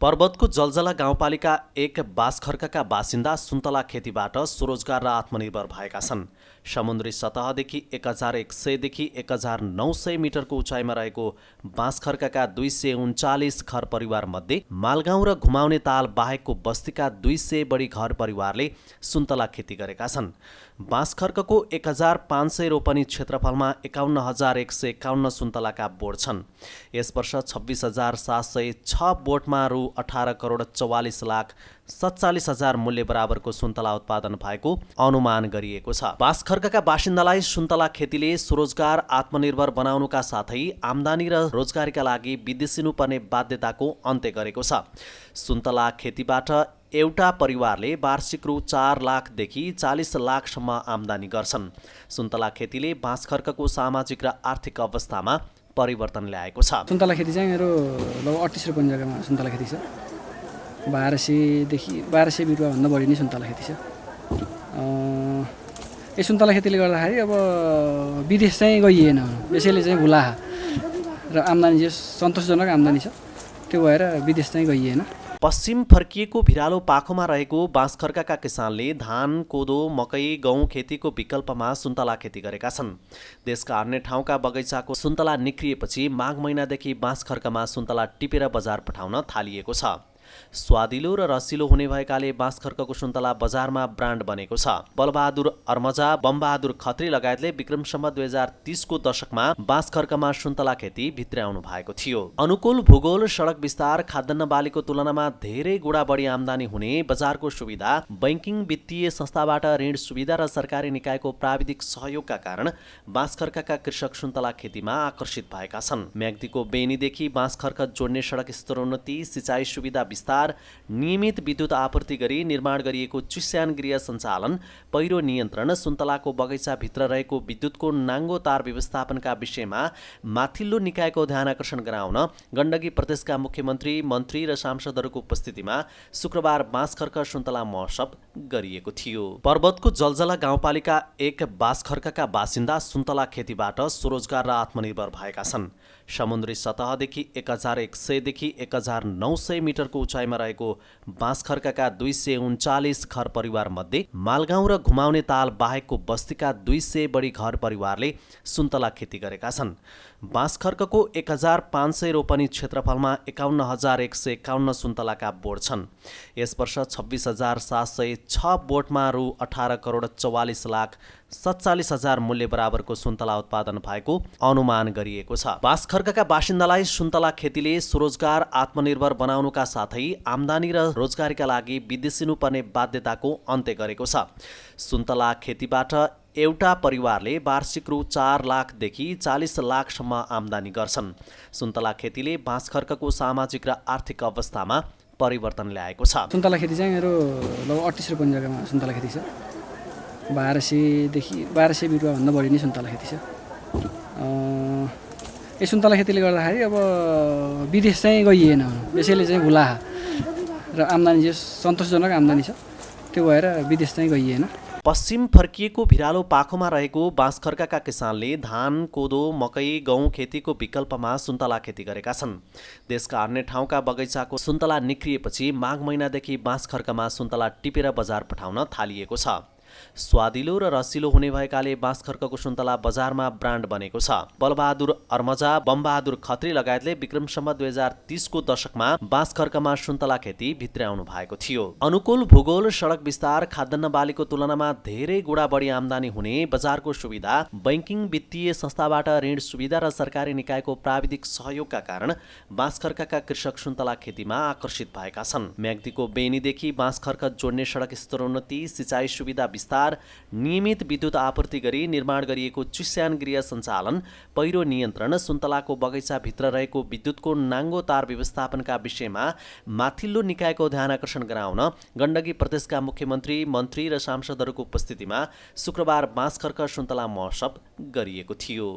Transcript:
पर्वतको जलजला गाउँपालिका 1 बासखर्कका बासिन्दा सुन्तला खेतीबाट स्वरोजगार र आत्मनिर्भर भएका छन्। समुद्री सतहदेखि 1100 देखि 1900 मिटरको उचाइमा रहेको बाँसखर्कका 239 घर परिवारमध्ये मालगाउँ र घुमाउने ताल बाहेकको बस्तीका 200 बढी घर परिवारले सुन्तला खेती गरेका छन्। बाँसखर्कको 1500 रोपनी क्षेत्रफलमा 51151 सुन्तलाका बोट छन्। यस वर्ष 26,706 बोटमा रु 18 करोड 44 लाख 47,000 मूल्य बराबरको सुन्तला उत्पादन भएको अनुमान गरिएको छ। बाँसखर्कका बासिन्दालाई सुन्तला खेतीले स्वरोजगार आत्मनिर्भर बनाउनुका साथै आम्दानी र रोजगारीका लागि विदेशिनुपर्ने बाध्यताको अन्त्य गरेको छ। सुन्तला खेतीबाट एउटा परिवारले वार्षिक रु 4 लाखदेखि 40 लाखसम्म आम्दानी गर्छन्। सुन्तला खेतीले बाँसखर्कको सामाजिक र आर्थिक अवस्थामा परिवर्तन ल्याएको छ। सुन्तला खेती चाहिँ मेरो लगभग 38 रोपनी जग्गामा सुन्तला खेती छ। 1200 बिरुवाभन्दा बढी नै सुन्तला खेती छ। यो सुन्तला खेतीले गर्दाखेरि अब विदेश चाहिँ गइएन, यसैले चाहिँ भुलाहा र आम्दानी चाहिँ सन्तोषजनक आम्दानी छ, त्यो भएर विदेश चाहिँ गइएन। पश्चिम फर्किएको भिरालो पाखोमा रहेको बाँसखर्कका किसानले धान, कोदो, मकै, गहुँ खेतीको विकल्पमा सुन्तला खेती गरेका छन्। देशका अन्य ठाउँका बगैँचाको सुन्तला निक्रिएपछि माघ महिनादेखि बाँसखर्कमा सुन्तला टिपेर बजार पठाउन थालिएको छ। स्वादिलो र रसिलो हुने भएकाले बाँसखर्कको सुन्तला बजारमा ब्रान्ड बनेको छ। बलबहादुर अर्मजा, बमबहादुर खत्री लगायतले विक्रमसम्म 2030 को दशकमा बाँसखर्कमा सुन्तला खेती भित्र्याउनु भएको थियो। अनुकूल भूगोल, सडक विस्तार, खाद्यान्न बालीको तुलनामा धेरै गुणा बढी आम्दानी हुने, बजारको सुविधा, बैंकिङ वित्तीय संस्थाबाट ऋण सुविधा र सरकारी निकायको प्राविधिक सहयोगका कारण बाँसखर्कका कृषक सुन्तला खेतीमा आकर्षित भएका छन्। म्याग्दीको बेनीदेखि बाँसखर्क जोड्ने सडक स्तरोन्नति, सिँचाइ सुविधा विस्तार, नियमित विद्युत आपूर्ति गरी निर्माण गरिएको चिस्यान गृह सञ्चालन, पहिरो नियन्त्रण, सुन्तलाको बगैँचाभित्र रहेको विद्युतको नाङ्गो तार व्यवस्थापनका विषयमा माथिल्लो निकायको ध्यान आकर्षण गराउन गण्डकी प्रदेशका मुख्यमन्त्री, मन्त्री र सांसदहरूको उपस्थितिमा शुक्रबार बाँसखर्क सुन्तला महोत्सव गरिएको थियो। पर्वतको जलजला गाउँपालिका 1 बाँसखर्कका बासिन्दा सुन्तला खेतीबाट स्वरोजगार र आत्मनिर्भर भएका छन्। समुद्री सतहदेखि 1100 देखि 1900 मिटरको उचाइमा रहेको बाँसखर्कका 239 घर परिवारमध्ये मालगाउँ र घुमाउने ताल बाहेकको बस्तीका 200 बढी घर परिवारले सुन्तला खेती गरेका छन्। बाँसखर्कको 1500 रोपनी क्षेत्रफलमा 51151 सुन्तलाका बोट छन्। यस वर्ष 26,706 बोटमा रु 18 करोड 44 लाख 47,000 मूल्य बराबरको सुन्तला उत्पादन भएको अनुमान गरिएको छ। बाँसखर्कका बासिन्दालाई सुन्तला खेतीले स्वरोजगार आत्मनिर्भर बनाउनुका साथै आम्दानी र रोजगारीका लागि विदेशिनुपर्ने बाध्यताको अन्त्य गरेको छ। सुन्तला खेतीबाट एउटा परिवारले वार्षिक रु 4 लाखदेखि 40 लाखसम्म आम्दानी गर्छन्। सुन्तला खेतीले बाँसखर्कको सामाजिक र आर्थिक अवस्थामा परिवर्तन ल्याएको छ। सुन्तला खेती चाहिँ मेरो लगभग 38 रोपनी जग्गामा सुन्तला खेती छ। 1200 बिरुवाभन्दा बढी नै सुन्तला खेती छ। यो सुन्तला खेतीले गर्दाखेरि अब विदेश चाहिँ गइएन, यसैले चाहिँ भुलाहा र आम्दानी चाहिँ सन्तोषजनक आम्दानी छ, त्यो भएर विदेश चाहिँ गइएन। पश्चिम फर्किएको भिरालो पाखोमा रहेको बाँसखर्कका किसानले धान, कोदो, मकै, गहुँ खेतीको विकल्पमा सुन्तला खेती गरेका छन्। देशका अन्य ठाउँका बगैँचाको सुन्तला निक्रिएपछि माघ महिनादेखि बाँसखर्कमा सुन्तला टिपेर बजार पठाउन थालिएको छ। स्वादिलो र रसिलो हुने भएकाले बाँसखर्कको सुन्तला बजारमा ब्रान्ड बनेको छ। बलबहादुर अर्मजा, बमबहादुर खत्री लगायतले विक्रमसम्म 2030 को दशकमा बाँसखर्कमा सुन्तला खेती भित्र्याउनु भएको थियो। अनुकूल भूगोल, सडक विस्तार, खाद्यान्न बालीको तुलनामा धेरै गुणा बढी आम्दानी हुने, बजारको सुविधा, बैंकिङ वित्तीय संस्थाबाट ऋण सुविधा र सरकारी निकायको प्राविधिक सहयोगका कारण बाँसखर्कका कृषक सुन्तला खेतीमा आकर्षित भएका छन्। म्याग्दीको बेनीदेखि बाँसखर्क जोड्ने सडक स्तरोन्नति, सिँचाइ सुविधा विस्तार, नियमित विद्युत आपूर्ति गरी निर्माण गरिएको चिस्यान गृह सञ्चालन, पहिरो नियन्त्रण, सुन्तलाको बगैँचाभित्र रहेको विद्युतको नाङ्गो तार व्यवस्थापनका विषयमा माथिल्लो निकायको ध्यान आकर्षण गराउन गण्डकी प्रदेशका मुख्यमन्त्री, मन्त्री र सांसदहरूको उपस्थितिमा शुक्रबार बाँसखर्क सुन्तला महोत्सव गरिएको थियो।